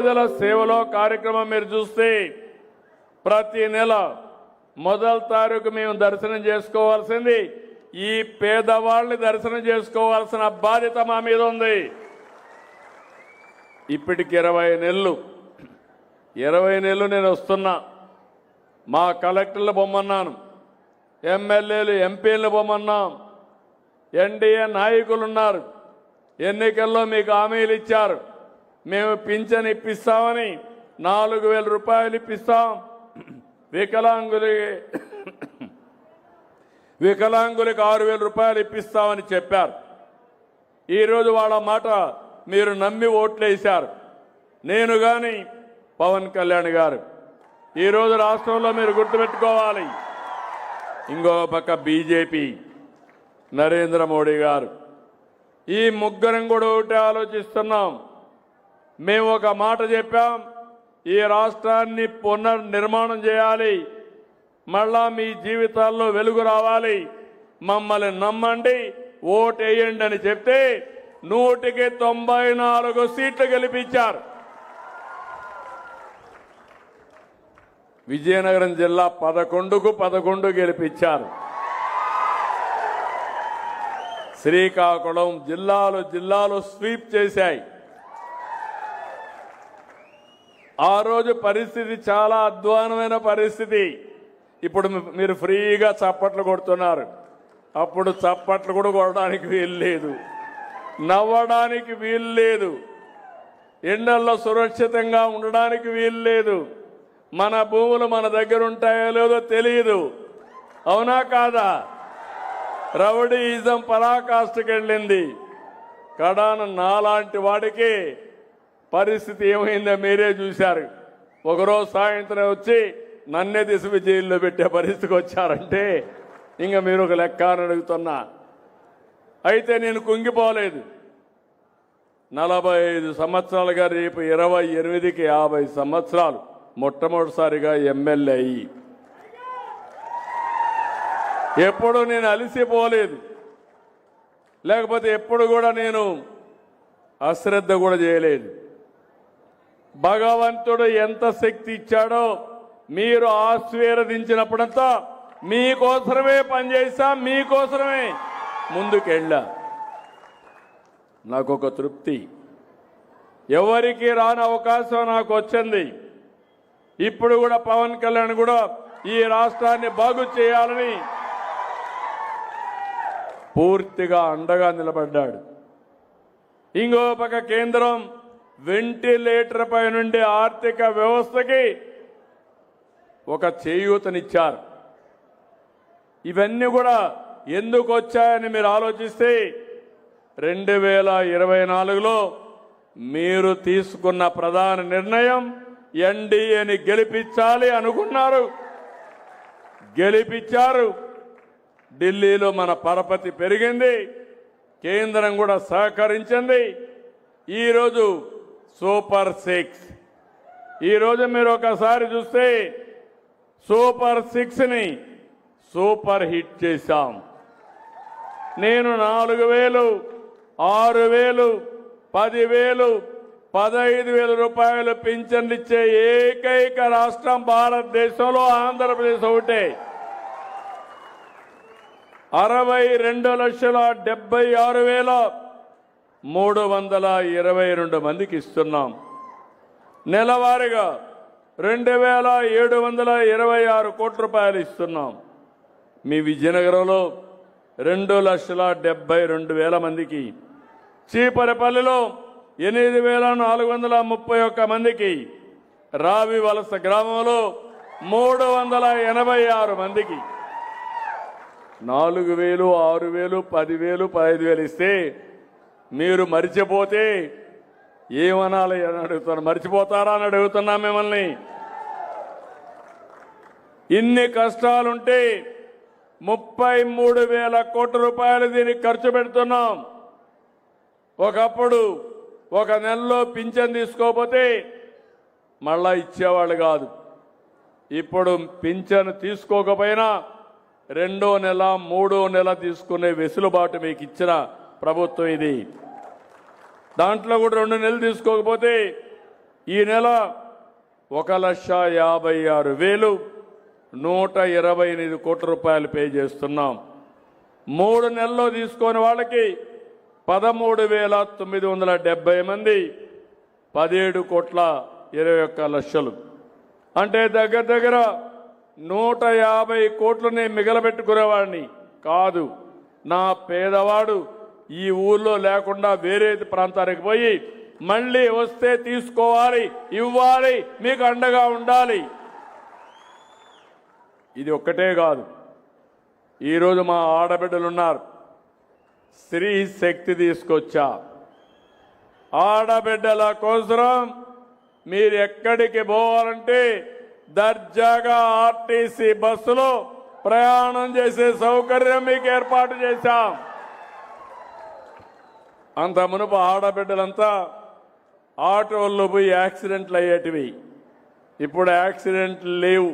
పేదల సేవలో కార్యక్రమం మీరు చూస్తే ప్రతి నెల మొదటి తారీఖు మేము దర్శనం చేసుకోవాల్సింది ఈ పేదవాళ్ళని దర్శనం చేసుకోవాల్సిన బాధ్యత మా మీద ఉంది. ఇప్పటికి 20 నెలలు నేను వస్తున్నా. మా కలెక్టర్లు బొమ్మన్నాను, ఎమ్మెల్యేలు ఎంపీలు బొమ్మన్నాం, ఎన్డీఏ నాయకులు ఉన్నారు. ఎన్నికల్లో మీకు హామీలు ఇచ్చారు, మేము పింఛన్ ఇప్పిస్తామని 4,000 రూపాయలు ఇప్పిస్తాం, వికలాంగులకు 6,000 రూపాయలు ఇప్పిస్తామని చెప్పారు. ఈరోజు వాళ్ళ మాట మీరు నమ్మి ఓట్లేశారు. నేను కానీ పవన్ కళ్యాణ్ గారు ఈరోజు రాష్ట్రంలో మీరు గుర్తుపెట్టుకోవాలి. ఇంకో పక్క బీజేపీ నరేంద్ర మోడీ గారు, ఈ ముగ్గురం కూడా ఒకటే ఆలోచిస్తున్నాం. మేము ఒక మాట చెప్పాం, ఈ రాష్ట్రాన్ని పునర్నిర్మాణం చేయాలి, మళ్ళా మీ జీవితాల్లో వెలుగు రావాలి, మమ్మల్ని నమ్మండి, ఓటేయండి అని చెప్తే 194 సీట్లు గెలిపించారు. విజయనగరం జిల్లా 11కు 11 గెలిపించారు. శ్రీకాకుళం జిల్లాలు స్వీప్ చేశాయి. ఆ రోజు పరిస్థితి చాలా అధ్వానమైన పరిస్థితి. ఇప్పుడు మీరు ఫ్రీగా చప్పట్లు కొడుతున్నారు. అప్పుడు చప్పట్లు కూడా కొట్టడానికి వీలు లేదు, నవ్వడానికి వీలు లేదు, ఎండల్లో సురక్షితంగా ఉండడానికి వీలు లేదు. మన భూములు మన దగ్గర ఉంటాయో లేదో తెలియదు. అవునా కాదా? రౌడీయిజం పరాకాష్ఠకి వెళ్ళింది. కడాన నాలాంటి వాడికి పరిస్థితి ఏమైందో మీరే చూశారు. ఒకరోజు సాయంత్రం వచ్చి నన్నే తీసుకు జైల్లో పెట్టే పరిస్థితికి వచ్చారంటే ఇంకా మీరు ఒక లెక్క అని అడుగుతున్నా. అయితే నేను కుంగిపోలేదు. 45 సంవత్సరాలుగా రేపు 28కి 50 సంవత్సరాలు మొట్టమొదటిసారిగా ఎమ్మెల్యే అయ్యి ఎప్పుడు నేను అలసిపోలేదు, లేకపోతే ఎప్పుడు కూడా నేను అశ్రద్ధ కూడా చేయలేదు. భగవంతుడు ఎంత శక్తి ఇచ్చాడో మీరు ఆశీర్వదించినప్పుడంతా మీకోసమే పనిచేశాం, మీకోసమే ముందుకెళ్ళా. నాకు ఒక తృప్తి, ఎవరికి రాని అవకాశం నాకు వచ్చింది. ఇప్పుడు కూడా పవన్ కళ్యాణ్ కూడా ఈ రాష్ట్రాన్ని బాగు చేయాలని పూర్తిగా అండగా నిలబడ్డాడు. ఇంకో పక్క కేంద్రం వెంటిలేటర్ పై నుండి ఆర్థిక వ్యవస్థకి ఒక చేయూతనిచ్చారు. ఇవన్నీ కూడా ఎందుకు వచ్చాయని మీరు ఆలోచిస్తే 2024లో మీరు తీసుకున్న ప్రధాన నిర్ణయం ఎన్డీఏని గెలిపించాలి అనుకున్నారు, గెలిపించారు. ఢిల్లీలో మన పరపతి పెరిగింది, కేంద్రం కూడా సహకరించింది. ఈరోజు సూపర్ 6, ఈరోజు మీరు ఒకసారి చూస్తే సూపర్ 6ని సూపర్ హిట్ చేశాం. నేను 4,000, 6,000, 10,000, 15,000 రూపాయలు పింఛన్లు ఇచ్చే ఏకైక రాష్ట్రం భారతదేశంలో ఆంధ్రప్రదేశ్ ఒకటే. 62,76,322 మందికి ఇస్తున్నాం. నెలవారీగా 2,726 కోట్ల రూపాయలు ఇస్తున్నాం. మీ విజయనగరంలో 2,72,000 మందికి, చీపరపల్లిలో 8,431 మందికి, రావి వలస గ్రామంలో 386 మందికి 4,000, 6,000, 10,000, 15,000 ఇస్తే మీరు మరిచిపోతే ఏమనాలి అని అడుగుతున్నా. మర్చిపోతారా అని అడుగుతున్నా మిమ్మల్ని. ఇన్ని కష్టాలుంటే 33,000 కోట్ల రూపాయలు దీనికి ఖర్చు పెడుతున్నాం. ఒకప్పుడు ఒక నెలలో పింఛన్ తీసుకోకపోతే మళ్ళా ఇచ్చేవాళ్ళు కాదు. ఇప్పుడు పింఛన్ తీసుకోకపోయినా 2వ నెల 3వ నెల తీసుకునే వెసులుబాటు మీకు ఇచ్చిన ప్రభుత్వం ఇది. దాంట్లో కూడా 2 నెలలు తీసుకోకపోతే ఈ నెల 1,56,128 కోట్ల రూపాయలు పే చేస్తున్నాం. 3 నెలల్లో తీసుకొని వాళ్ళకి 13,970 మంది 17,21,00,000 అంటే దగ్గర దగ్గర 150 కోట్లు నేను మిగలబెట్టుకునేవాడిని కాదు. నా పేదవాడు ఈ ఊళ్ళో లేకుండా వేరే ప్రాంతానికి పోయి మళ్ళీ వస్తే తీసుకోవాలి, ఇవ్వాలి, మీకు అండగా ఉండాలి. ఇది ఒక్కటే కాదు. ఈరోజు మా ఆడబిడ్డలు ఉన్నారు, స్త్రీ శక్తి తీసుకొచ్చా. ఆడబిడ్డల కోసం మీరు ఎక్కడికి పోవాలంటే దర్జాగా ఆర్టీసీ బస్సులో ప్రయాణం చేసే సౌకర్యం మీకు ఏర్పాటు చేశాం. అంత మునుపు ఆడబిడ్డలంతా ఆటోల్లో పోయి యాక్సిడెంట్లు అయ్యేటివి. ఇప్పుడు యాక్సిడెంట్లు లేవు,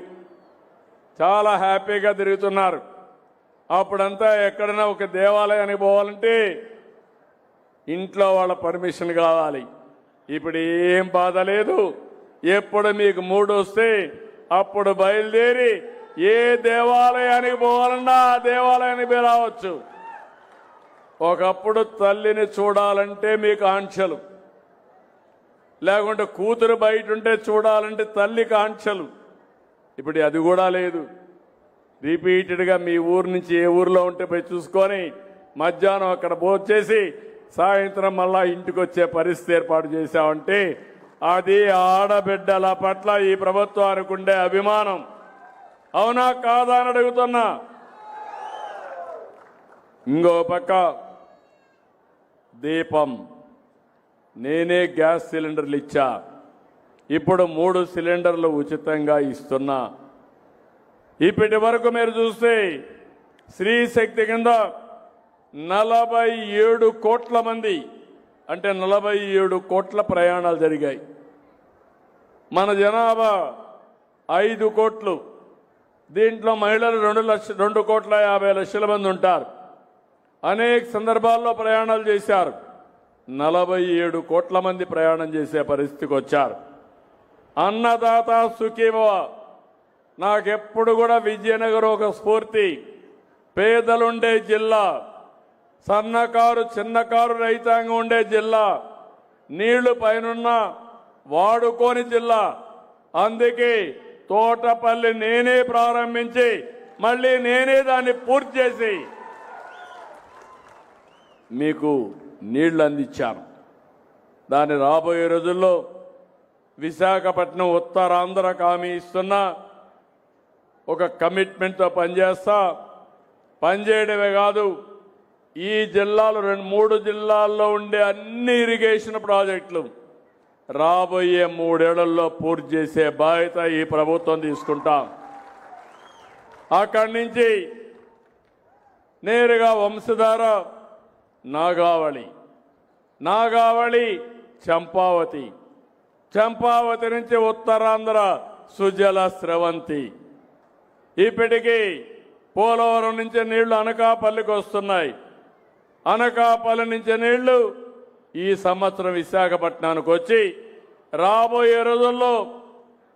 చాలా హ్యాపీగా తిరుగుతున్నారు. అప్పుడంతా ఎక్కడైనా ఒక దేవాలయానికి పోవాలంటే ఇంట్లో వాళ్ళ పర్మిషన్ కావాలి. ఇప్పుడు ఏం బాధ లేదు. ఎప్పుడు మీకు మూడు వస్తే అప్పుడు బయలుదేరి ఏ దేవాలయానికి పోవాలన్నా ఆ దేవాలయానికి మీరు రావచ్చు. ఒకప్పుడు తల్లిని చూడాలంటే మీకు ఆంక్షలు, లేకుంటే కూతురు బయట ఉంటే చూడాలంటే తల్లికి ఆంక్షలు. ఇప్పుడు అది కూడా లేదు. రిపీటెడ్గా మీ ఊరు నుంచి ఏ ఊరిలో ఉంటే పోయి చూసుకొని మధ్యాహ్నం అక్కడ భోంచేసి సాయంత్రం మళ్ళా ఇంటికి వచ్చే పరిస్థితి ఏర్పాటు చేశామంటే అది ఆడబిడ్డల పట్ల ఈ ప్రభుత్వానికి ఉండే అభిమానం. అవునా కాదా అని అడుగుతున్నా. ఇంకో పక్క దీపం, నేనే గ్యాస్ సిలిండర్లు ఇచ్చా. ఇప్పుడు 3 సిలిండర్లు ఉచితంగా ఇస్తున్నా. ఇప్పటి వరకు మీరు చూస్తే స్త్రీ శక్తి కింద 47 కోట్ల మంది, అంటే 47 కోట్ల ప్రయాణాలు జరిగాయి. మన జనాభా 5 కోట్లు. దీంట్లో మహిళలు 2,50,00,000 మంది ఉంటారు. అనేక సందర్భాల్లో ప్రయాణాలు చేశారు. 47 కోట్ల మంది ప్రయాణం చేసే పరిస్థితికి వచ్చారు. అన్నదాత సుఖీభవ. నాకెప్పుడు కూడా విజయనగరం ఒక స్ఫూర్తి. పేదలుండే జిల్లా, సన్నకారు చిన్నకారు రైతాంగం ఉండే జిల్లా, నీళ్లు పైనున్న వాడుకోని జిల్లా. అందుకే తోటపల్లి నేనే ప్రారంభించి మళ్ళీ నేనే దాన్ని పూర్తి చేసి మీకు నీళ్లు అందించాను. దాన్ని రాబోయే రోజుల్లో విశాఖపట్నం ఉత్తరాంధ్రకు హామీ ఇస్తున్నా. ఒక కమిట్మెంట్తో పనిచేస్తా. పనిచేయడమే కాదు, ఈ జిల్లాలో 3 జిల్లాల్లో ఉండే అన్ని ఇరిగేషన్ ప్రాజెక్టులు రాబోయే 3 ఏళ్లలో పూర్తి చేసే బాధ్యత ఈ ప్రభుత్వం తీసుకుంటాం. అక్కడి నుంచి నేరుగా వంశధార, నాగావళి, నాగావళి చంపావతి, చంపావతి నుంచి ఉత్తరాంధ్ర సుజల స్రవంతి. ఇప్పటికీ పోలవరం నుంచి నీళ్లు అనకాపల్లికి వస్తున్నాయి. అనకాపల్లి నుంచి నీళ్లు ఈ సంవత్సరం విశాఖపట్నానికి వచ్చి రాబోయే రోజుల్లో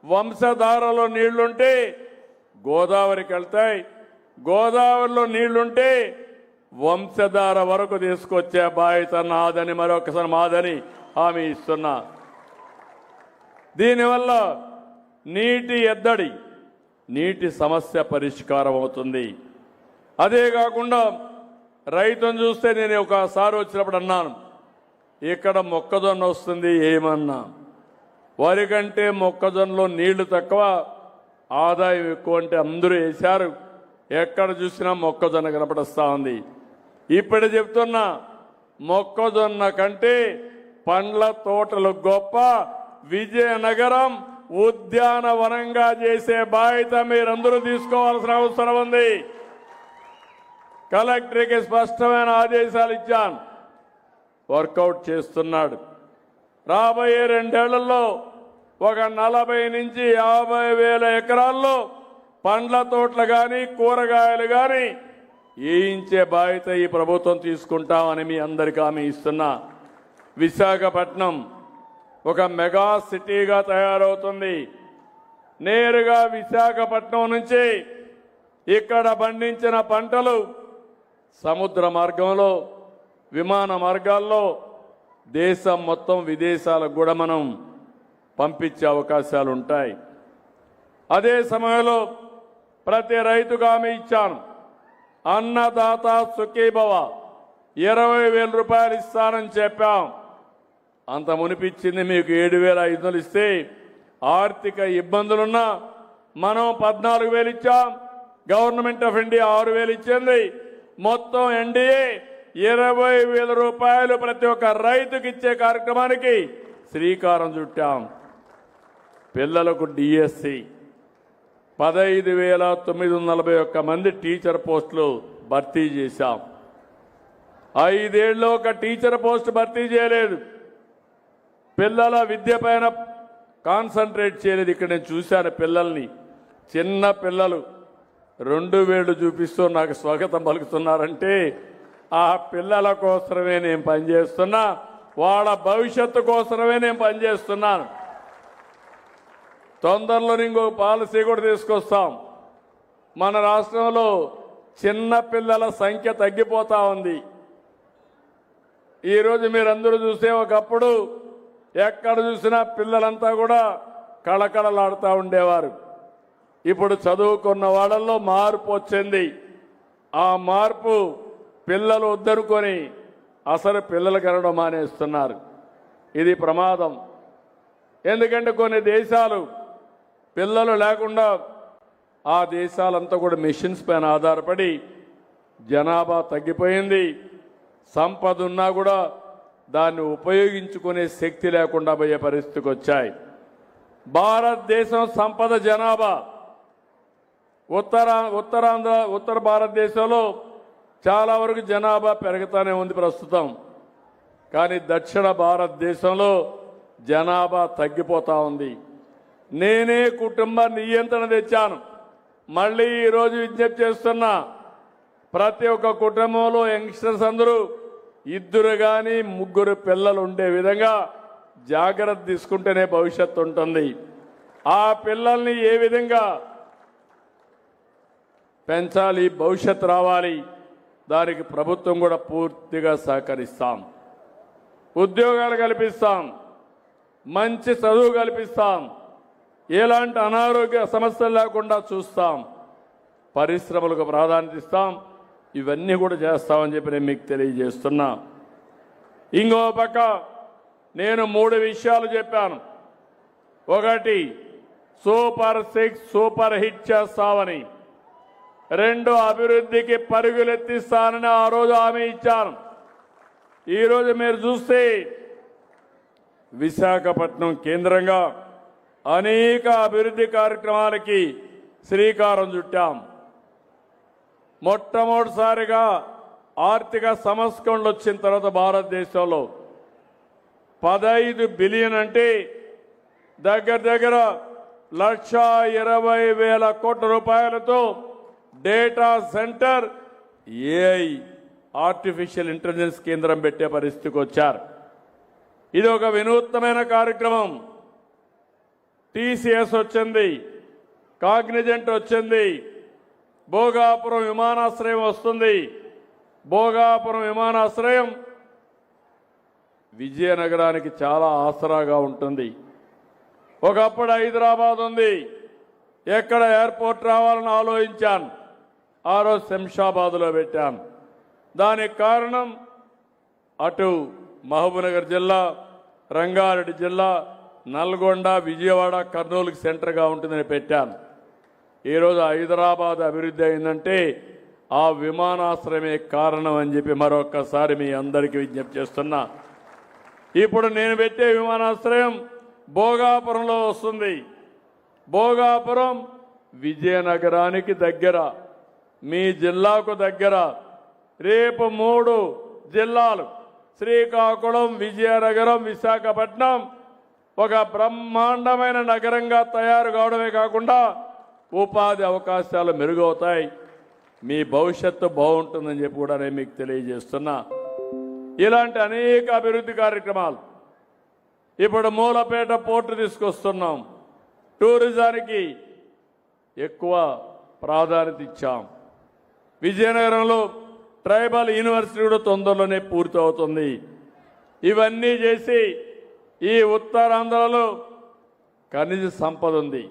వంశధారలో నీళ్లుంటే గోదావరికి వెళ్తాయి. గోదావరిలో నీళ్లుంటే వంశధార వరకు తీసుకొచ్చే బాధ్యత నాదని, మరొకసారి మాదని హామీ ఇస్తున్నా. దీనివల్ల నీటి ఎద్దడి, నీటి సమస్య పరిష్కారం అవుతుంది. అదే కాకుండా రైతును చూస్తే నేను ఒకసారి వచ్చినప్పుడు అన్నాను, ఇక్కడ మొక్కజొన్న వస్తుంది ఏమన్నా. వరి కంటే మొక్కజొన్నలో నీళ్లు తక్కువ, ఆదాయం ఎక్కువ అంటే అందరూ వేశారు. ఎక్కడ చూసినా మొక్కజొన్న కనపడస్తా ఉంది. ఇప్పుడు చెప్తున్నా, మొక్కజొన్న కంటే పండ్ల తోటలు గొప్ప. విజయనగరం ఉద్యానవనంగా చేసే బాధ్యత మీరందరూ తీసుకోవాల్సిన అవసరం ఉంది. కలెక్టర్కి స్పష్టమైన ఆదేశాలు ఇచ్చాను, వర్కౌట్ చేస్తున్నాడు. రాబోయే 2 ఏళ్లలో ఒక 40 నుంచి 50 వేల ఎకరాల్లో పండ్ల తోటలు కానీ కూరగాయలు కానీ వేయించే బాధ్యత ఈ ప్రభుత్వం తీసుకుంటామని మీ అందరికీ హామీ ఇస్తున్నా. విశాఖపట్నం ఒక మెగా సిటీగా తయారవుతుంది. నేరుగా విశాఖపట్నం నుంచి ఇక్కడ పండించిన పంటలు సముద్ర మార్గంలో, విమాన మార్గాల్లో దేశం మొత్తం విదేశాలకు కూడా మనం పంపించే అవకాశాలు ఉంటాయి. అదే సమయంలో ప్రతి రైతుకు హామీ ఇచ్చాను. అన్నదాత సుఖీభవ 20,000 రూపాయలు ఇస్తానని చెప్పాం. అంత మునిపిచ్చింది మీకు 7,500 ఇస్తే ఆర్థిక ఇబ్బందులున్నా మనం 14,000 ఇచ్చాం. గవర్నమెంట్ ఆఫ్ ఇండియా 6,000 ఇచ్చింది. మొత్తం ఎన్డీఏ 20,000 రూపాయలు ప్రతి ఒక్క రైతుకి ఇచ్చే కార్యక్రమానికి శ్రీకారం చుట్టాం. పిల్లలకు డిఎస్సి 15,941 మంది టీచర్ పోస్టులు భర్తీ చేశాం. 5 ఏళ్ళు ఒక టీచర్ పోస్ట్ భర్తీ చేయలేదు. పిల్లల విద్య పైన కాన్సన్ట్రేట్ చేయలేదు. ఇక్కడ నేను చూశాను పిల్లల్ని, చిన్న పిల్లలు 2 వేళ్లు చూపిస్తూ నాకు స్వాగతం పలుకుతున్నారంటే ఆ పిల్లల కోసమే నేను పనిచేస్తున్నా, వాళ్ళ భవిష్యత్తు కోసమే నేను పనిచేస్తున్నాను. తొందరలో ఇంకో పాలసీ కూడా తీసుకొస్తాం. మన రాష్ట్రంలో చిన్న పిల్లల సంఖ్య తగ్గిపోతా ఉంది. ఈరోజు మీరందరూ చూస్తే ఒకప్పుడు ఎక్కడ చూసినా పిల్లలంతా కూడా కళకళలాడుతూ ఉండేవారు. ఇప్పుడు చదువుకున్న వాళ్ళల్లో మార్పు వచ్చింది. ఆ మార్పు పిల్లలు వద్దనుకొని అసలు పిల్లలు కనడం మానేస్తున్నారు. ఇది ప్రమాదం. ఎందుకంటే కొన్ని దేశాలు పిల్లలు లేకుండా ఆ దేశాలంతా కూడా మిషన్స్ పైన ఆధారపడి జనాభా తగ్గిపోయింది. సంపద ఉన్నా కూడా దాన్ని ఉపయోగించుకునే శక్తి లేకుండా పోయే పరిస్థితికి వచ్చాయి. భారతదేశం సంపద జనాభా ఉత్తర భారతదేశంలో చాలా వరకు జనాభా పెరుగుతూనే ఉంది ప్రస్తుతం. కానీ దక్షిణ భారతదేశంలో జనాభా తగ్గిపోతూ ఉంది. నేనే కుటుంబ నియంత్రణ తెచ్చాను. మళ్ళీ ఈరోజు విజ్ఞప్తి చేస్తున్నా, ప్రతి ఒక్క కుటుంబంలో యంగ్స్టర్స్ అందరూ 2 కానీ 3 పిల్లలు ఉండే విధంగా జాగ్రత్త తీసుకుంటేనే భవిష్యత్తు ఉంటుంది. ఆ పిల్లల్ని ఏ విధంగా పెంచాలి, భవిష్యత్తు రావాలి, దానికి ప్రభుత్వం కూడా పూర్తిగా సహకరిస్తాం. ఉద్యోగాలు కల్పిస్తాం, మంచి చదువు కల్పిస్తాం, ఎలాంటి అనారోగ్య సమస్యలు లేకుండా చూస్తాం, పరిశ్రమలకు ప్రాధాన్యత ఇస్తాం. ఇవన్నీ కూడా చేస్తామని చెప్పి నేను మీకు తెలియజేస్తున్నా. ఇంకో పక్క నేను 3 విషయాలు చెప్పాను. ఒకటి, సూపర్ 6 సూపర్ హిట్ చేస్తామని. 2, అభివృద్ధికి పరుగులెత్తిస్తానని ఆ రోజు హామీ ఇచ్చాను. ఈరోజు మీరు చూస్తే విశాఖపట్నం కేంద్రంగా అనేక అభివృద్ధి కార్యక్రమాలకి శ్రీకారం చుట్టాం. మొట్టమొదటిసారిగా ఆర్థిక సంస్కరణలు వచ్చిన తర్వాత భారతదేశంలో 15 బిలియన్ అంటే దగ్గర 1,20,000 కోట్ల రూపాయలతో data centre, AI artificial intelligence కేంద్రం పెట్టే పరిస్థితికి వచ్చారు. ఇది ఒక వినూత్నమైన కార్యక్రమం. టీసీఎస్ వచ్చింది, కాగ్నిజెంట్ వచ్చింది, భోగాపురం విమానాశ్రయం వస్తుంది. భోగాపురం విమానాశ్రయం విజయనగరానికి చాలా ఆసరాగా ఉంటుంది. ఒకప్పుడు హైదరాబాద్ ఉంది, ఎక్కడ ఎయిర్పోర్ట్ రావాలని ఆలోచించాను. ఆ రోజు శంషాబాద్లో పెట్టాను. దానికి కారణం అటు మహబూబ్నగర్ జిల్లా, రంగారెడ్డి జిల్లా, నల్గొండ, విజయవాడ, కర్నూలుకి సెంటర్గా ఉంటుందని పెట్టాను. ఈరోజు హైదరాబాద్ అభివృద్ధి అయిందంటే ఆ విమానాశ్రయమే కారణం అని చెప్పి మరొక్కసారి మీ అందరికీ విజ్ఞప్తి చేస్తున్నా. ఇప్పుడు నేను పెట్టే విమానాశ్రయం భోగాపురంలో వస్తుంది. భోగాపురం విజయనగరానికి దగ్గర, మీ జిల్లాకు దగ్గర. రేపు 3 జిల్లాలు శ్రీకాకుళం, విజయనగరం, విశాఖపట్నం ఒక బ్రహ్మాండమైన నగరంగా తయారు కావడమే కాకుండా ఉపాధి అవకాశాలు మెరుగవుతాయి. మీ భవిష్యత్తు బాగుంటుందని చెప్పి కూడా నేను మీకు తెలియజేస్తున్నా. ఇలాంటి అనేక అభివృద్ధి కార్యక్రమాలు ఇప్పుడు మూలపేట పోర్టు తీసుకొస్తున్నాం. టూరిజానికి ఎక్కువ ప్రాధాన్యత ఇచ్చాం. విజయనగరంలో ట్రైబల్ యూనివర్సిటీ కూడా తొందరలోనే పూర్తవుతుంది. ఇవన్నీ చేసి ఈ ఉత్తరాంధ్రలో ఖనిజ సంపద ఉంది.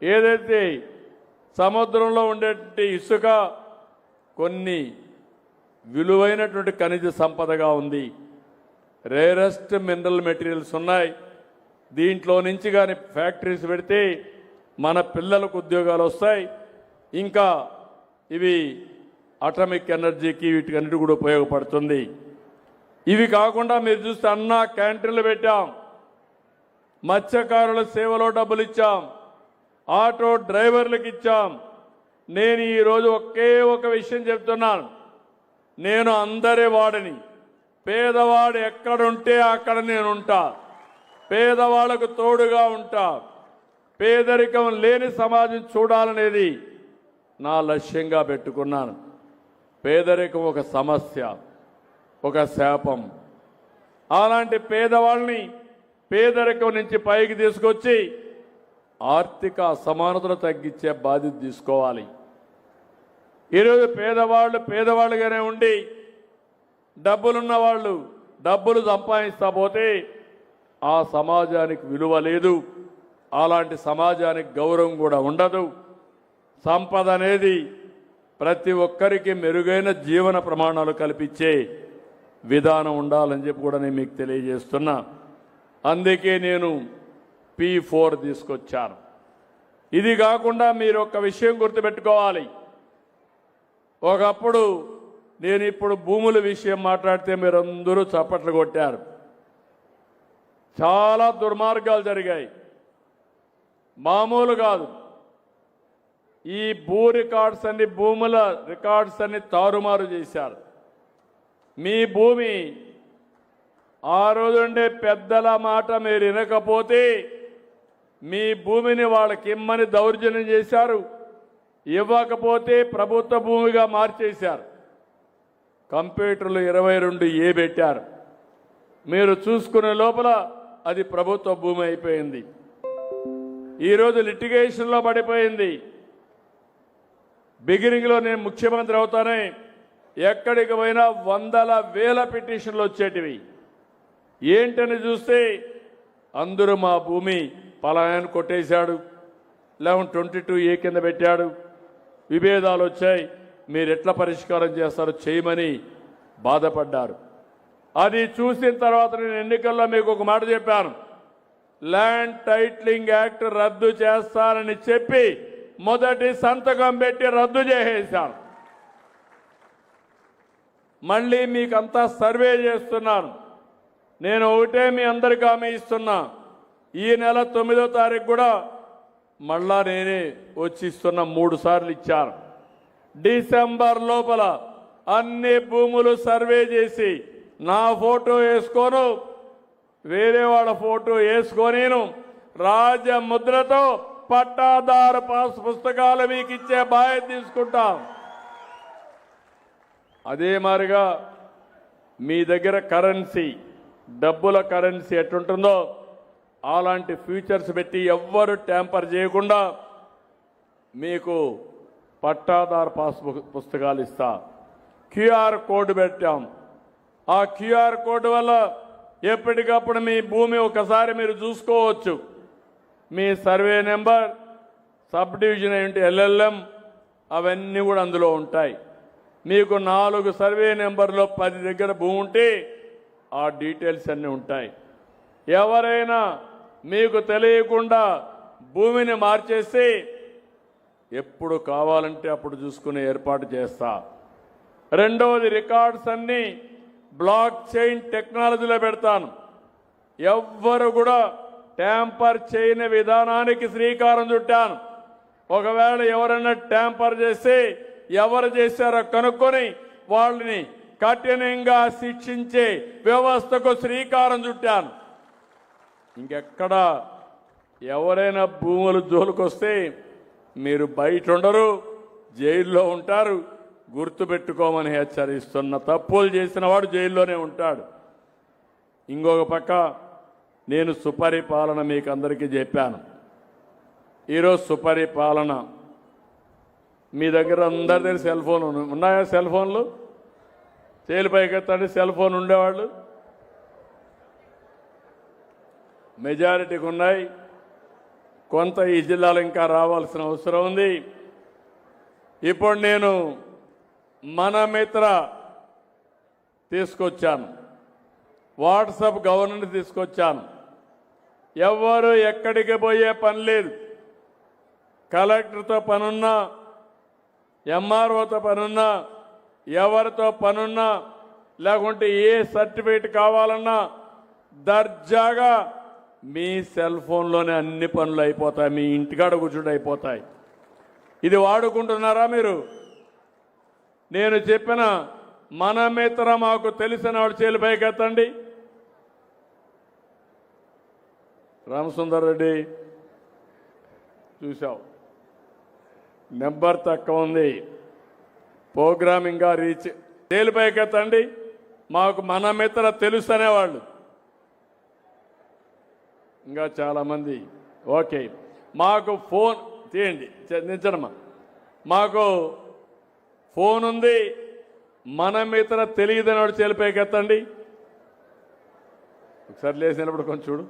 ఏదైతే సముద్రంలో ఉండేటువంటి ఇసుక కొన్ని విలువైనటువంటి ఖనిజ సంపదగా ఉంది. రేరెస్ట్ మినరల్ మెటీరియల్స్ ఉన్నాయి. దీంట్లో నుంచి కానీ ఫ్యాక్టరీస్ పెడితే మన పిల్లలకు ఉద్యోగాలు వస్తాయి. ఇంకా ఇవి అటామిక్ ఎనర్జీకి వీటికన్నిటి కూడా ఉపయోగపడుతుంది. ఇవి కాకుండా మీరు చూస్తే అన్నా క్యాంటీన్లు పెట్టాం, మత్స్యకారుల సేవలో డబ్బులు ఇచ్చాం, ఆటో డ్రైవర్లకు ఇచ్చాం. నేను ఈరోజు ఒకే ఒక విషయం చెప్తున్నాను. నేను అందరి వాడిని. పేదవాడు ఎక్కడుంటే అక్కడ నేను ఉంటా. పేదవాళ్లకు తోడుగా ఉంటా. పేదరికం లేని సమాజం చూడాలనేది నా లక్ష్యంగా పెట్టుకున్నాను. పేదరికం ఒక సమస్య, ఒక శాపం. అలాంటి పేదవాళ్ళని పేదరికం నుంచి పైకి తీసుకొచ్చి ఆర్థిక అసమానతలు తగ్గించే బాధ్యత తీసుకోవాలి. ఈరోజు పేదవాళ్ళుగానే ఉండి డబ్బులున్న వాళ్ళు డబ్బులు సంపాదిస్తా పోతే ఆ సమాజానికి విలువ లేదు. అలాంటి సమాజానికి గౌరవం కూడా ఉండదు. సంపద అనేది ప్రతి ఒక్కరికి మెరుగైన జీవన ప్రమాణాలు కల్పించే విధానం ఉండాలని చెప్పి కూడా నేను మీకు తెలియజేస్తున్నా. అందుకే నేను P4 తీసుకొచ్చాను. ఇది కాకుండా మీరు ఒక విషయం గుర్తుపెట్టుకోవాలి. ఒకప్పుడు నేను ఇప్పుడు భూముల విషయం మాట్లాడితే మీరందరూ చప్పట్లు కొట్టారు. చాలా దుర్మార్గాలు జరిగాయి. మామూలు కాదు. ఈ భూ రికార్డ్స్ అన్ని భూముల రికార్డ్స్ అన్ని తారుమారు చేశారు. మీ భూమి ఆ రోజుండే పెద్దల మాట మీరు వినకపోతే మీ భూమిని వాళ్ళకి ఇమ్మని దౌర్జన్యం చేశారు. ఇవ్వకపోతే ప్రభుత్వ భూమిగా మార్చేశారు. కంప్యూటర్లు 22A పెట్టారు. మీరు చూసుకునే లోపల అది ప్రభుత్వ భూమి అయిపోయింది. ఈరోజు లిటిగేషన్లో పడిపోయింది. బిగినింగ్లో నేను ముఖ్యమంత్రి అవుతానే ఎక్కడికి పోయినా వందల వేల పిటిషన్లు వచ్చేటివి. ఏంటని చూస్తే అందరూ మా భూమి పలాయన కొట్టేశాడు, 1122A కింద పెట్టాడు, విభేదాలు వచ్చాయి, మీరు ఎట్లా పరిష్కారం చేస్తారో చేయమని బాధపడ్డారు. అది చూసిన తర్వాత నేను ఎన్నికల్లో మీకు ఒక మాట చెప్పాను. ల్యాండ్ టైటిలింగ్ యాక్ట్ రద్దు చేస్తానని చెప్పి మొదటి సంతకం పెట్టి రద్దు చేసేశాను. మళ్ళీ మీకంతా సర్వే చేస్తున్నాను. నేను ఒకటే మీ అందరికీ హామీ ఇస్తున్నా. ఈ నెల 9వ తారీఖు కూడా మళ్ళా నేనే వచ్చి ఇస్తున్నా. 3 సార్లు ఇచ్చాను. డిసెంబర్ లోపల అన్ని భూములు సర్వే చేసి నా ఫోటో వేసుకోను, వేరే వాళ్ళ ఫోటో వేసుకొని రాజముద్రతో పట్టాదారు పాస్ పుస్తకాలు మీకు ఇచ్చే బాధ్యత తీసుకుంటాం. అదే మాదిరిగా మీ దగ్గర కరెన్సీ, డబ్బుల కరెన్సీ ఎట్టుంటుందో అలాంటి ఫ్యూచర్స్ పెట్టి ఎవ్వరు ట్యాంపర్ చేయకుండా మీకు పట్టాదారు పాస్ పుస్తకాలు ఇస్తా. క్యూఆర్ కోడ్ పెట్టాం. ఆ క్యూఆర్ కోడ్ వల్ల ఎప్పటికప్పుడు మీ భూమి ఒకసారి మీరు చూసుకోవచ్చు. మీ సర్వే నెంబర్, సబ్ డివిజన్ ఏంటి, LLM అవన్నీ కూడా అందులో ఉంటాయి. మీకు 4 సర్వే నెంబర్లో 10 దగ్గర భూమి ఉంటే ఆ డీటెయిల్స్ అన్నీ ఉంటాయి. ఎవరైనా మీకు తెలియకుండా భూమిని మార్చేసి ఎప్పుడు కావాలంటే అప్పుడు చూసుకునే ఏర్పాటు చేస్తా. రెండవది, రికార్డ్స్ అన్నీ బ్లాక్ చైన్ టెక్నాలజీలో పెడతాను. ఎవ్వరు కూడా ట్యాంపర్ చేయని విధానానికి శ్రీకారం చుట్టాను. ఒకవేళ ఎవరైనా ట్యాంపర్ చేస్తే ఎవరు చేశారో కనుక్కొని వాళ్ళని కఠినంగా శిక్షించే వ్యవస్థకు శ్రీకారం చుట్టాను. ఇంకెక్కడ ఎవరైనా భూములు జోలుకొస్తే మీరు బయట ఉండరు, జైల్లో ఉంటారు. గుర్తుపెట్టుకోమని హెచ్చరిస్తున్న. తప్పులు చేసిన వాడు జైల్లోనే ఉంటాడు. ఇంకొక పక్క నేను సుపరిపాలన మీకు అందరికీ చెప్పాను. ఈరోజు సుపరిపాలన మీ దగ్గర అందరి దగ్గర సెల్ ఫోన్ ఉన్నాయా? సెల్ ఫోన్లు చేలు పైకెత్తండి. సెల్ ఫోన్ ఉండేవాళ్ళు మెజారిటీకి ఉన్నాయి. కొంత ఈ జిల్లాలో ఇంకా రావాల్సిన అవసరం ఉంది. ఇప్పుడు నేను మన మిత్ర తీసుకొచ్చాను, వాట్సాప్ గవర్నెన్స్ తీసుకొచ్చాను. ఎవరు ఎక్కడికి పోయే పని లేదు. కలెక్టర్తో పనున్నా, ఎంఆర్ఓతో పనున్నా, ఎవరితో పనున్నా, లేకుంటే ఏ సర్టిఫికేట్ కావాలన్నా దర్జాగా మీ సెల్ ఫోన్లోనే అన్ని పనులు అయిపోతాయి. మీ ఇంటికాడ కూర్చుంటే అయిపోతాయి. ఇది వాడుకుంటున్నారా మీరు? నేను చెప్పిన మన మిత్ర మాకు తెలిసిన వాడు చేలు పైకెత్తండి. రామసుందర్ రెడ్డి చూసావు, నెంబర్ తక్కువ ఉంది, ప్రోగ్రామింగ్గా రీచ్. చేలు పైకెత్తండి. మాకు మన మిత్ర తెలుసు అనేవాళ్ళు ఇంకా చాలామంది. ఓకే, మాకు ఫోన్ తీయండి, నిజమా? మాకు ఫోన్ ఉంది, మన మిత్ర తెలియదని వాడు చేలు పైకెత్తండి. ఒకసారి లేచినప్పుడు కొంచెం చూడు.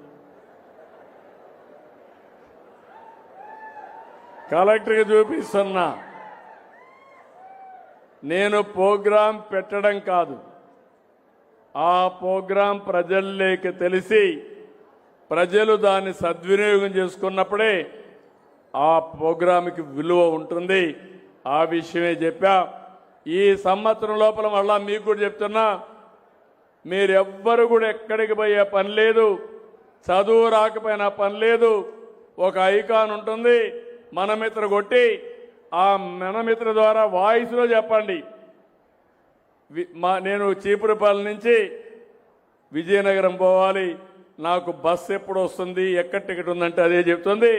కలెక్టర్కి చూపిస్తున్నా. నేను ప్రోగ్రాం పెట్టడం కాదు, ఆ ప్రోగ్రాం ప్రజల్లోకి తెలిసి ప్రజలు దాన్ని సద్వినియోగం చేసుకున్నప్పుడే ఆ ప్రోగ్రాంకి విలువ ఉంటుంది. ఆ విషయమే చెప్పా. ఈ సంవత్సరం లోపల మళ్ళా మీకు కూడా చెప్తున్నా, మీరెవ్వరు కూడా ఎక్కడికి పోయే పని లేదు, చదువు రాకపోయినా పని లేదు. ఒక ఐకాన్ ఉంటుంది, మన మిత్ర కొట్టి ఆ మన మిత్ర ద్వారా వాయిస్లో చెప్పండి. నేను చీపురుపల్లి నుంచి విజయనగరం పోవాలి, నాకు బస్సు ఎప్పుడు వస్తుంది, ఎక్కడ టికెట్ ఉందంటే అదే చెప్తుంది.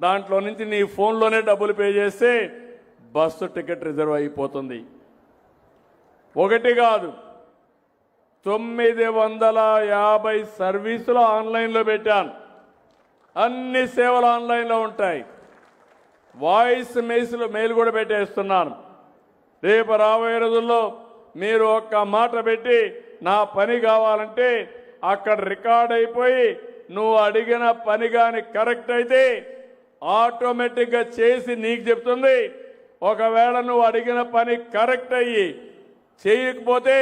దాంట్లో నుంచి నీ ఫోన్లోనే డబ్బులు పే చేస్తే బస్సు టికెట్ రిజర్వ్ అయిపోతుంది. ఒకటి కాదు, 950 సర్వీసులు ఆన్లైన్లో పెట్టాను. అన్ని సేవలు ఆన్లైన్లో ఉంటాయి. వాయిస్ మెయిల్ కూడా పెట్టేస్తున్నాను. రేపు రాబోయే రోజుల్లో మీరు ఒక్క మాట పెట్టి నా పని కావాలంటే అక్కడ రికార్డ్ అయిపోయి నువ్వు అడిగిన పని కానీ కరెక్ట్ అయితే ఆటోమేటిక్గా చేసి నీకు చెప్తుంది. ఒకవేళ నువ్వు అడిగిన పని కరెక్ట్ అయ్యి చేయకపోతే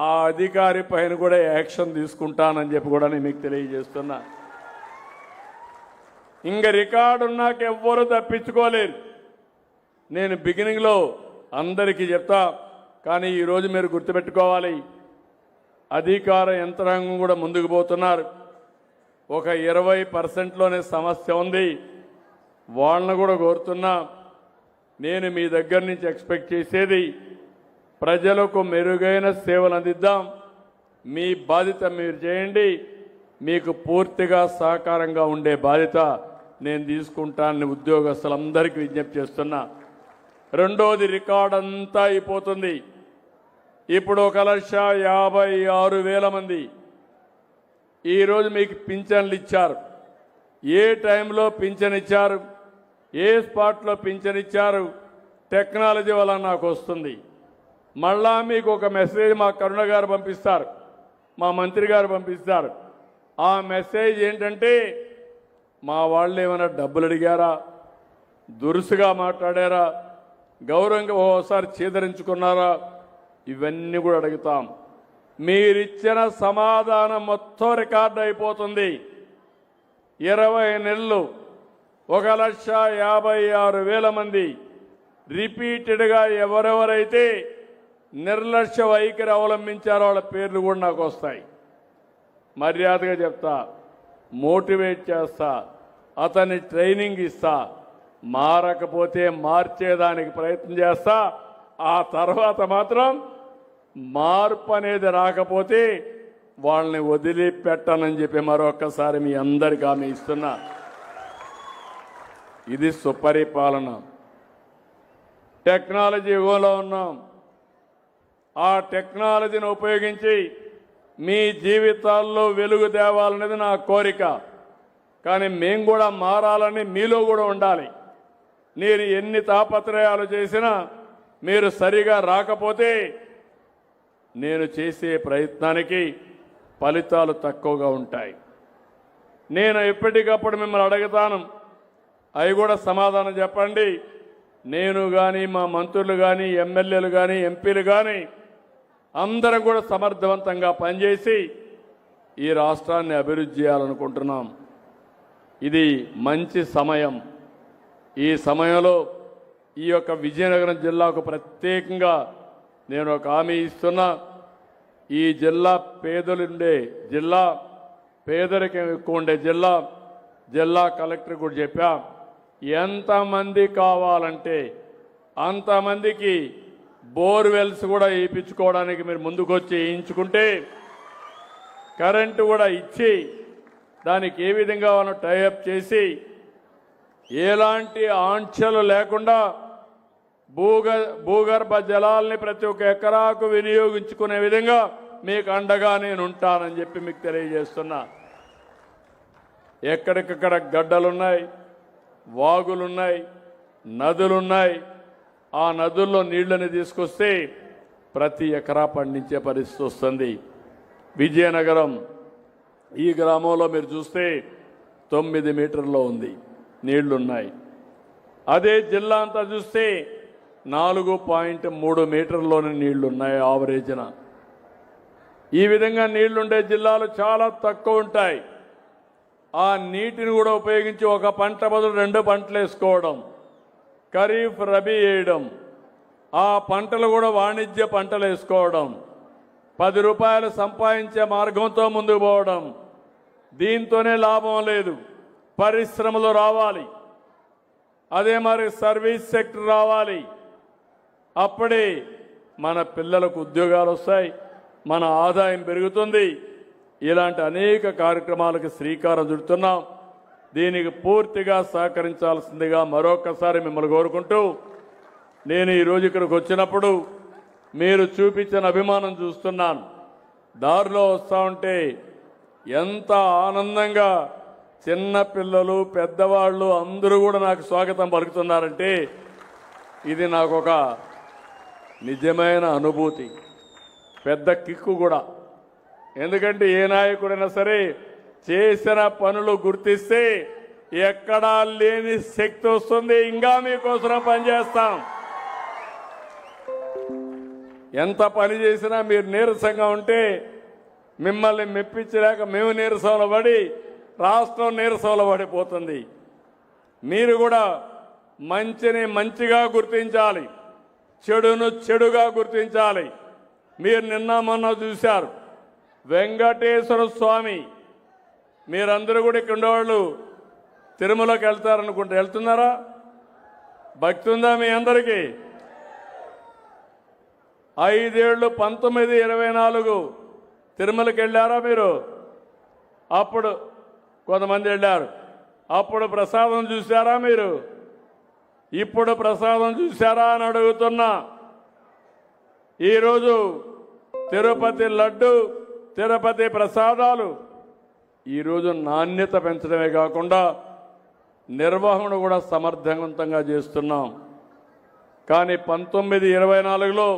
ఆ అధికారి పైన కూడా యాక్షన్ తీసుకుంటానని చెప్పి కూడా నేను మీకు తెలియజేస్తున్నా. ఇంక రికార్డు ఉన్నాక ఎవ్వరూ తప్పించుకోలేరు. నేను బిగినింగ్లో అందరికీ చెప్తా, కానీ ఈరోజు మీరు గుర్తుపెట్టుకోవాలి, అధికార యంత్రాంగం కూడా ముందుకు పోతున్నారు. ఒక 20%లోనే సమస్య ఉంది. వాళ్ళని కూడా కోరుతున్నా. నేను మీ దగ్గర నుంచి ఎక్స్పెక్ట్ చేసేది ప్రజలకు మెరుగైన సేవలు అందిద్దాం. మీ బాధ్యత మీరు చేయండి. మీకు పూర్తిగా సహకారంగా ఉండే బాధ్యత నేను తీసుకుంటానని ఉద్యోగస్తులందరికీ విజ్ఞప్తి చేస్తున్నా. రెండోది, రికార్డ్ అంతా అయిపోతుంది. ఇప్పుడు 1,56,000 మంది ఈరోజు మీకు పింఛన్లు ఇచ్చారు. ఏ టైంలో పింఛన్ ఇచ్చారు, ఏ స్పాట్లో పింఛన్ ఇచ్చారు, టెక్నాలజీ వల్ల నాకు వస్తుంది. మళ్ళా మీకు ఒక మెసేజ్ మా కరుణ గారు పంపిస్తారు, మా మంత్రి గారు పంపిస్తారు. ఆ మెసేజ్ ఏంటంటే, మా వాళ్ళు ఏమైనా డబ్బులు అడిగారా, దురుసుగా మాట్లాడారా, గౌరవంగా ఓసారి చేదరించుకున్నారా, ఇవన్నీ కూడా అడుగుతాం. మీరిచ్చిన సమాధానం మొత్తం రికార్డు అయిపోతుంది. 20 నెలలు 1,56,000 మంది రిపీటెడ్గా ఎవరెవరైతే నిర్లక్ష్య వైఖరి అవలంబించారో వాళ్ళ పేర్లు కూడా నాకు వస్తాయి. మర్యాదగా చెప్తా, మోటివేట్ చేస్తా, అతన్ని ట్రైనింగ్ ఇస్తా. మారకపోతే మార్చేదానికి ప్రయత్నం చేస్తా. ఆ తర్వాత మాత్రం మార్పు అనేది రాకపోతే వాళ్ళని వదిలిపెట్టనని చెప్పి మరొక్కసారి మీ అందరికీ హామీ ఇస్తున్నా. ఇది సుపరిపాలన. టెక్నాలజీ యుగంలో ఉన్నాం. ఆ టెక్నాలజీని ఉపయోగించి మీ జీవితాల్లో వెలుగు తేవాలనేది నా కోరిక. కానీ మేము కూడా మారాలని మీలో కూడా ఉండాలి. నేను ఎన్ని తాపత్రయాలు చేసినా మీరు సరిగా రాకపోతే నేను చేసే ప్రయత్నానికి ఫలితాలు తక్కువగా ఉంటాయి. నేను ఎప్పటికప్పుడు మిమ్మల్ని అడుగుతాను, అవి కూడా సమాధానం చెప్పండి. నేను కానీ మా మంత్రులు కానీ ఎమ్మెల్యేలు కానీ ఎంపీలు కానీ అందరం కూడా సమర్థవంతంగా పనిచేసి ఈ రాష్ట్రాన్ని అభివృద్ధి చేయాలనుకుంటున్నాం. ఇది మంచి సమయం. ఈ సమయంలో ఈ యొక్క విజయనగరం జిల్లాకు ప్రత్యేకంగా నేను ఒక హామీ ఇస్తున్నా. ఈ జిల్లా పేదలుండే జిల్లా, పేదరికం ఎక్కువ ఉండే జిల్లా. జిల్లా కలెక్టర్ కూడా చెప్పా, ఎంతమంది కావాలంటే అంతమందికి బోర్వెల్స్ కూడా వేయించుకోవడానికి మీరు ముందుకొచ్చి వేయించుకుంటే కరెంటు కూడా ఇచ్చి దానికి ఏ విధంగా మనం టైఅప్ చేసి ఎలాంటి ఆంక్షలు లేకుండా భూగర్భ జలాల్ని ప్రతి ఒక్క ఎకరాకు వినియోగించుకునే విధంగా మీకు అండగా నేను ఉంటానని చెప్పి మీకు తెలియజేస్తున్నా. ఎక్కడికక్కడ గడ్డలున్నాయి, వాగులున్నాయి, నదులున్నాయి. ఆ నదుల్లో నీళ్లని తీసుకొస్తే ప్రతి ఎకరా పండించే పరిస్థితి వస్తుంది. విజయనగరం ఈ గ్రామంలో మీరు చూస్తే 9 మీటర్లో ఉంది, నీళ్లున్నాయి. అదే జిల్లా అంతా చూస్తే 4.3 మీటర్లోని నీళ్లున్నాయి ఆవరేజ్న. ఈ విధంగా నీళ్లుండే జిల్లాలు చాలా తక్కువ ఉంటాయి. ఆ నీటిని కూడా ఉపయోగించి ఒక పంట బదులు 2 పంటలు వేసుకోవడం, ఖరీఫ్ రబీ వేయడం, ఆ పంటలు కూడా వాణిజ్య పంటలు వేసుకోవడం, 10 రూపాయలు సంపాదించే మార్గంతో ముందుకు పోవడం. దీంతోనే లాభం లేదు, పరిశ్రమలు రావాలి, అదే మరి సర్వీస్ సెక్టర్ రావాలి. అప్పుడే మన పిల్లలకు ఉద్యోగాలు వస్తాయి, మన ఆదాయం పెరుగుతుంది. ఇలాంటి అనేక కార్యక్రమాలకు శ్రీకారం చుడుతున్నాం. దీనికి పూర్తిగా సహకరించాల్సిందిగా మరొకసారి మిమ్మల్ని కోరుకుంటూ, నేను ఈరోజు ఇక్కడికి వచ్చినప్పుడు మీరు చూపించిన అభిమానం చూస్తున్నాను. దారిలో వస్తూ ఉంటే ఎంత ఆనందంగా చిన్న పిల్లలు పెద్దవాళ్ళు అందరూ కూడా నాకు స్వాగతం పలుకుతున్నారంటే ఇది నాకు ఒక నిజమైన అనుభూతి, పెద్ద కిక్కు కూడా. ఎందుకంటే ఏ నాయకుడైనా సరే చేసిన పనులు గుర్తిస్తే ఎక్కడా లేని శక్తి వస్తుంది. ఇంకా మీకోసం పనిచేస్తాం. ఎంత పని చేసినా మీరు నీరసంగా ఉంటే మిమ్మల్ని మెప్పించలేక మేము నీరసంలో పడి రాష్ట్రం నీరసంలో పడిపోతుంది. మీరు కూడా మంచిని మంచిగా గుర్తించాలి, చెడును చెడుగా గుర్తించాలి. మీరు నిన్న మొన్న చూశారు వెంకటేశ్వర స్వామి, మీరందరూ కూడా ఇక్కడ ఉండేవాళ్ళు తిరుమలకి వెళ్తారనుకుంటే వెళ్తున్నారా? భక్తి ఉందా మీ అందరికీ? 5 ఏళ్ళు 19, 24 తిరుమలకి వెళ్ళారా మీరు? అప్పుడు కొంతమంది వెళ్ళారు. అప్పుడు ప్రసాదం చూశారా మీరు? ఇప్పుడు ప్రసాదం చూశారా అని అడుగుతున్నా. ఈరోజు తిరుపతి లడ్డు, తిరుపతి ప్రసాదాలు ఈరోజు నాణ్యత పెంచడమే కాకుండా నిర్వహణ కూడా సమర్థవంతంగా చేస్తున్నాం. కానీ 19, 24లో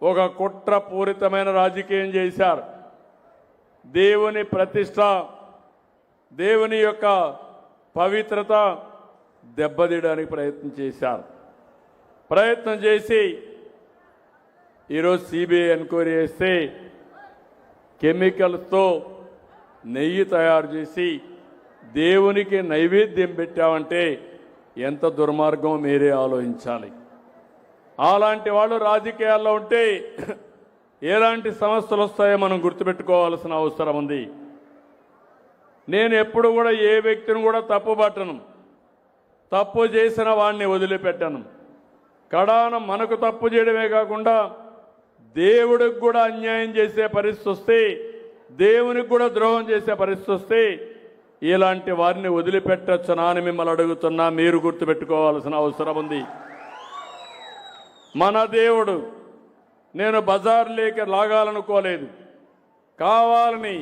ఒక కుట్రపూరితమైన రాజకీయం చేశారు. దేవుని ప్రతిష్ట, దేవుని యొక్క పవిత్రత దెబ్బతీయడానికి ప్రయత్నం చేశారు. ప్రయత్నం చేసి ఈరోజు సిబిఐ ఎంక్వైరీ చేస్తే కెమికల్స్తో నెయ్యి తయారు చేసి దేవునికి నైవేద్యం పెట్టామంటే ఎంత దుర్మార్గం మీరే ఆలోచించాలి. అలాంటి వాళ్ళు రాజకీయాల్లో ఉంటే ఎలాంటి సమస్యలు వస్తాయో మనం గుర్తుపెట్టుకోవాల్సిన అవసరం ఉంది. నేను ఎప్పుడు కూడా ఏ వ్యక్తిని కూడా తప్పుపట్టను, తప్పు చేసిన వాడిని వదిలిపెట్టను. కడాన మనకు తప్పు చేయడమే కాకుండా దేవుడికి కూడా అన్యాయం చేసే పరిస్థితి వస్తే, దేవునికి కూడా ద్రోహం చేసే పరిస్థితి వస్తే ఇలాంటి వారిని వదిలిపెట్టొచ్చునా అని మిమ్మల్ని అడుగుతున్నా. మీరు గుర్తుపెట్టుకోవాల్సిన అవసరం ఉంది. మన దేవుడు నేను బజార్లోకి లాగాలనుకోలేదు. కావాలని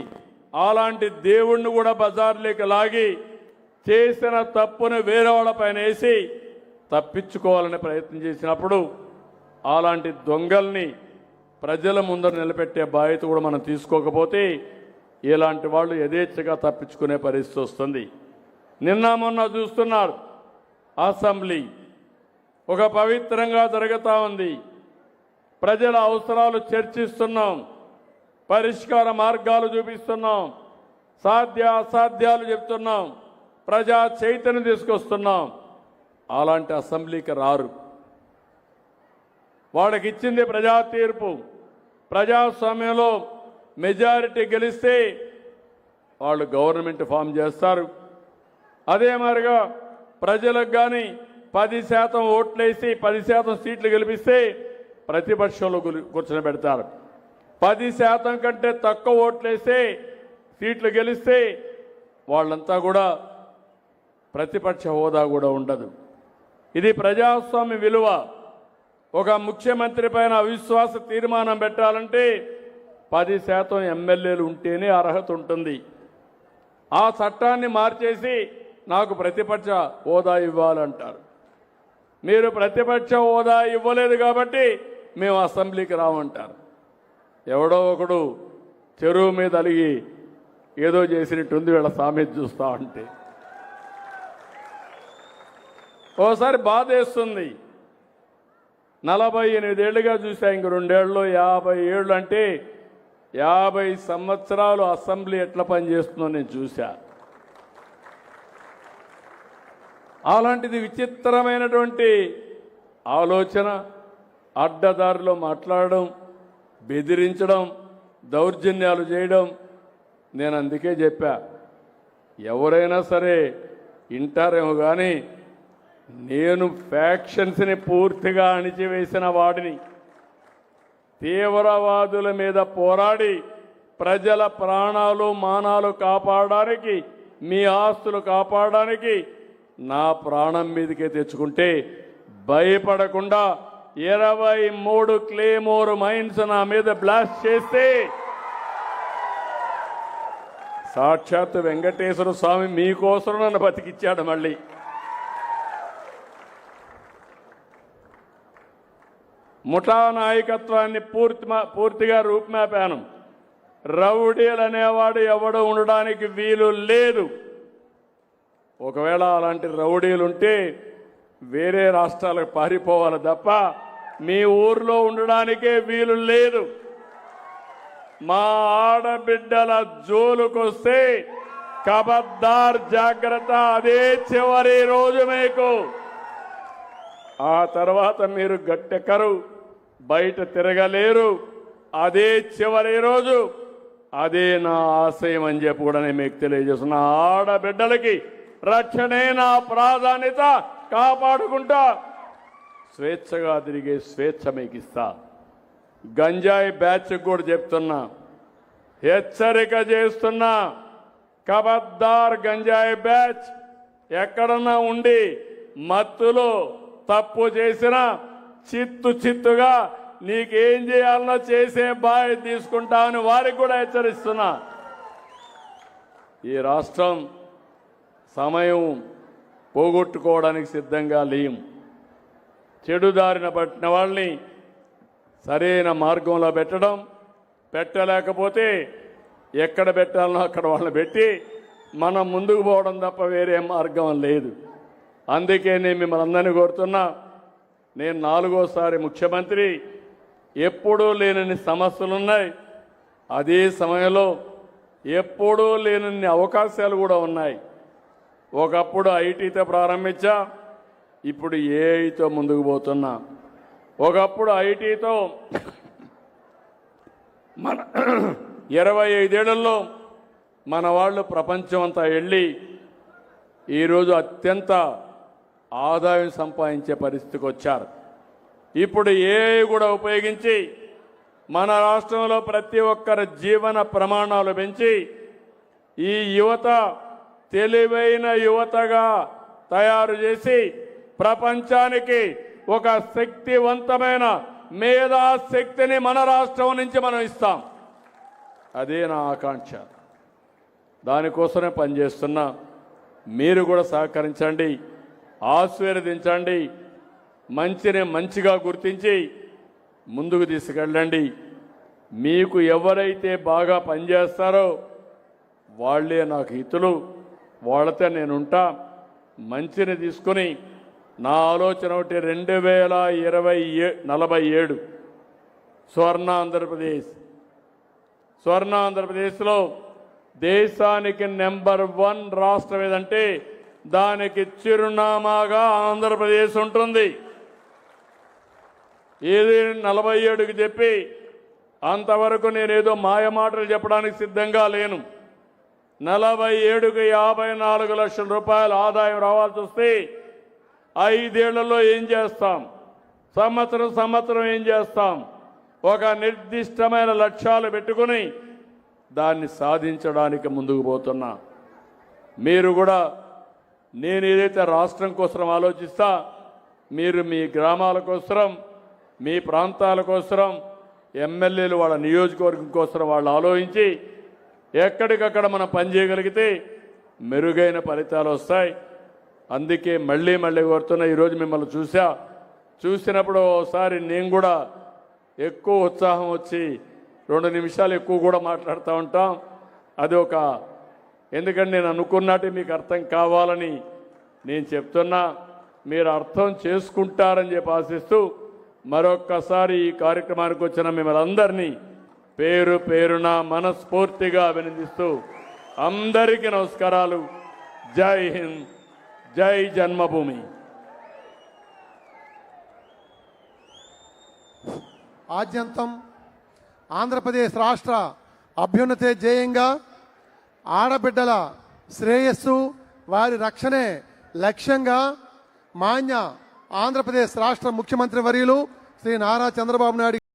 అలాంటి దేవుణ్ణి కూడా బజార్లోకి లాగి చేసిన తప్పును వేరే వాళ్ళపైన వేసి తప్పించుకోవాలని ప్రయత్నం చేసినప్పుడు అలాంటి దొంగల్ని ప్రజల ముందర నిలబెట్టే బాధ్యత కూడా మనం తీసుకోకపోతే ఇలాంటి వాళ్ళు యథేచ్ఛగా తప్పించుకునే పరిస్థితి వస్తుంది. నిన్న మొన్న చూస్తున్నారు, అసెంబ్లీ ఒక పవిత్రంగా జరుగుతూ ఉంది. ప్రజల అవసరాలు చర్చిస్తున్నాం, పరిష్కార మార్గాలు చూపిస్తున్నాం, సాధ్య అసాధ్యాలు చెప్తున్నాం, ప్రజా చైతన్యం తీసుకొస్తున్నాం. అలాంటి అసెంబ్లీకి రారు. వాళ్ళకి ఇచ్చింది ప్రజా తీర్పు. ప్రజాస్వామ్యంలో మెజారిటీ గెలిస్తే వాళ్ళు గవర్నమెంట్ ఫామ్ చేస్తారు. అదే మాదిరిగా ప్రజలకు కానీ 10% ఓట్లేసి 10% సీట్లు గెలిపిస్తే ప్రతిపక్షంలో కూర్చొని పెడతారు. 10% కంటే తక్కువ ఓట్లేస్తే సీట్లు గెలిస్తే వాళ్ళంతా కూడా ప్రతిపక్ష హోదా కూడా ఉండదు. ఇది ప్రజాస్వామ్య విలువ. ఒక ముఖ్యమంత్రి పైన అవిశ్వాస తీర్మానం పెట్టాలంటే 10% ఎమ్మెల్యేలు ఉంటేనే అర్హత ఉంటుంది. ఆ చట్టాన్ని మార్చేసి నాకు ప్రతిపక్ష హోదా ఇవ్వాలంటారు. మీరు ప్రతిపక్ష హోదా ఇవ్వలేదు కాబట్టి మేము అసెంబ్లీకి రామంటారు. ఎవడో ఒకడు చెరువు మీద అలిగి ఏదో చేసినట్టుంది వీళ్ళ సామెత చూస్తా ఉంటే. ఓసారి బాధేస్తుంది. 48 ఏళ్ళుగా చూసా, ఇంక 2 ఏళ్ళు 50 ఏళ్ళు అంటే 50 సంవత్సరాలు అసెంబ్లీ ఎట్లా పనిచేస్తుందో నేను చూశా. అలాంటిది విచిత్రమైనటువంటి ఆలోచన, అడ్డదారిలో మాట్లాడడం, బెదిరించడం, దౌర్జన్యాలు చేయడం. నేను అందుకే చెప్పా, ఎవరైనా సరే ఇంటారేమో కానీ నేను ఫ్యాక్షన్స్ని పూర్తిగా అణిచివేసిన వాడిని. తీవ్రవాదుల మీద పోరాడి ప్రజల ప్రాణాలు మానాలు కాపాడడానికి, మీ ఆస్తులు కాపాడడానికి నా ప్రాణం మీదకే తెచ్చుకుంటే భయపడకుండా 23 క్లేమోర్ మైన్స్ నా మీద బ్లాస్ట్ చేస్తే సాక్షాత్ వెంకటేశ్వర స్వామి మీకోసం నన్ను బతికిచ్చాడు. మళ్ళీ ముఠా నాయకత్వాన్ని పూర్తిగా రూపుమాపాను. రౌడీలు అనేవాడు ఎవడు ఉండడానికి వీలు లేదు. ఒకవేళ అలాంటి రౌడీలుంటే వేరే రాష్ట్రాలకు పారిపోవాలి తప్ప మీ ఊర్లో ఉండడానికే వీలు లేదు. మా ఆడబిడ్డల జోలుకొస్తే ఖబర్దార్, జాగ్రత్త. అదే చివరి రోజు మీకు. ఆ తర్వాత మీరు గట్టెక్కరు, బయట తిరగలేరు. అదే చివరి రోజు. అదే నా ఆశయం అని చెప్పి కూడా నేను మీకు తెలియజేస్తున్నా. ఆడబిడ్డలకి రక్షణే నా ప్రాధాన్యత. కాపాడుకుంటా స్వేచ్ఛగా తిరిగే స్వేచ్ఛ మీకు ఇస్తా. గంజాయి బ్యాచ్ కూడా చెప్తున్నా, హెచ్చరిక చేస్తున్నా. ఖబర్దార్, గంజాయి బ్యాచ్ ఎక్కడన్నా ఉండి మత్తులో తప్పు చేసినా చిత్తుగా నీకేం చేయాలనో చేసే బాధ్యత తీసుకుంటామని వారికి కూడా హెచ్చరిస్తున్నా. ఈ రాష్ట్రం సమయం పోగొట్టుకోవడానికి సిద్ధంగా లేం. చెడుదారిన పట్టిన వాళ్ళని సరైన మార్గంలో పెట్టలేకపోతే ఎక్కడ పెట్టాలనో అక్కడ వాళ్ళని పెట్టి మనం ముందుకు పోవడం తప్ప వేరే మార్గం లేదు. అందుకే నేను మిమ్మల్ని అందరినీ కోరుతున్నా. నేను 4వసారి ముఖ్యమంత్రి. ఎప్పుడూ లేనన్ని సమస్యలున్నాయి. అదే సమయంలో ఎప్పుడూ లేనన్ని అవకాశాలు కూడా ఉన్నాయి. ఒకప్పుడు ఐటీతో ప్రారంభించా, ఇప్పుడు ఏఐతో ముందుకు పోతున్నా. ఒకప్పుడు ఐటీతో మన 25 ఏళ్లలో మన వాళ్ళు ప్రపంచం అంతా వెళ్ళి ఈరోజు అత్యంత ఆదాయం సంపాదించే పరిస్థితికి వచ్చారు. ఇప్పుడు ఏఐ కూడా ఉపయోగించి మన రాష్ట్రంలో ప్రతి ఒక్కరి జీవన ప్రమాణాలు పెంచి ఈ యువత తెలివైన యువతగా తయారు చేసి ప్రపంచానికి ఒక శక్తివంతమైన మేధాశక్తిని మన రాష్ట్రం నుంచి మనం ఇస్తాం. అదే నా ఆకాంక్ష. దానికోసమే పనిచేస్తున్నా. మీరు కూడా సహకరించండి, ఆశీర్వదించండి, మంచిని మంచిగా గుర్తించి ముందుకు తీసుకెళ్ళండి. మీకు ఎవరైతే బాగా పనిచేస్తారో వాళ్ళే నాకు హితులు, వాళ్ళతో నేనుంటా. మంచిని తీసుకుని నా ఆలోచన ఒకటి 2047 స్వర్ణ ఆంధ్రప్రదేశ్లో దేశానికి నెంబర్ 1 రాష్ట్రం ఏదంటే దానికి చిరునామాగా ఆంధ్రప్రదేశ్ ఉంటుంది. ఏది 47కి చెప్పి అంతవరకు నేనేదో మాయమాటలు చెప్పడానికి సిద్ధంగా లేను. 47కి 54 లక్షల రూపాయల ఆదాయం రావాల్సి వస్తే 5 ఏళ్లలో ఏం చేస్తాం, సంవత్సరం ఏం చేస్తాం, ఒక నిర్దిష్టమైన లక్ష్యాలు పెట్టుకుని దాన్ని సాధించడానికి ముందుకు పోతున్నా. మీరు కూడా నేను ఏదైతే రాష్ట్రం కోసం ఆలోచిస్తా, మీరు మీ గ్రామాల కోసం, మీ ప్రాంతాల కోసం, ఎమ్మెల్యేలు వాళ్ళ నియోజకవర్గం కోసం వాళ్ళు ఆలోచించి ఎక్కడికక్కడ మనం పనిచేయగలిగితే మెరుగైన ఫలితాలు వస్తాయి. అందుకే మళ్ళీ కోరుతున్నా. ఈరోజు మిమ్మల్ని చూసినప్పుడు ఒకసారి నేను కూడా ఎక్కువ ఉత్సాహం వచ్చి 2 నిమిషాలు ఎక్కువ కూడా మాట్లాడుతూ ఉంటాం. అది ఎందుకంటే నేను అనుకున్నట్టు మీకు అర్థం కావాలని నేను చెప్తున్నా. మీరు అర్థం చేసుకుంటారని చెప్పి ఆశిస్తూ మరొక్కసారి ఈ కార్యక్రమానికి వచ్చిన మిమ్మల్ని అందరినీ పేరు పేరున మనస్ఫూర్తిగా అభినందిస్తూ అందరికీ నమస్కారాలు. జై హింద్, జై జన్మభూమి. ఆద్యంతం ఆంధ్రప్రదేశ్ రాష్ట్ర అభ్యున్నతే ధ్యేయంగా ఆడబిడ్డల శ్రేయస్సు, వారి రక్షణే లక్ష్యంగా మాన్య ఆంధ్రప్రదేశ్ రాష్ట్ర ముఖ్యమంత్రి వర్యులు శ్రీ నారా చంద్రబాబు నాయుడు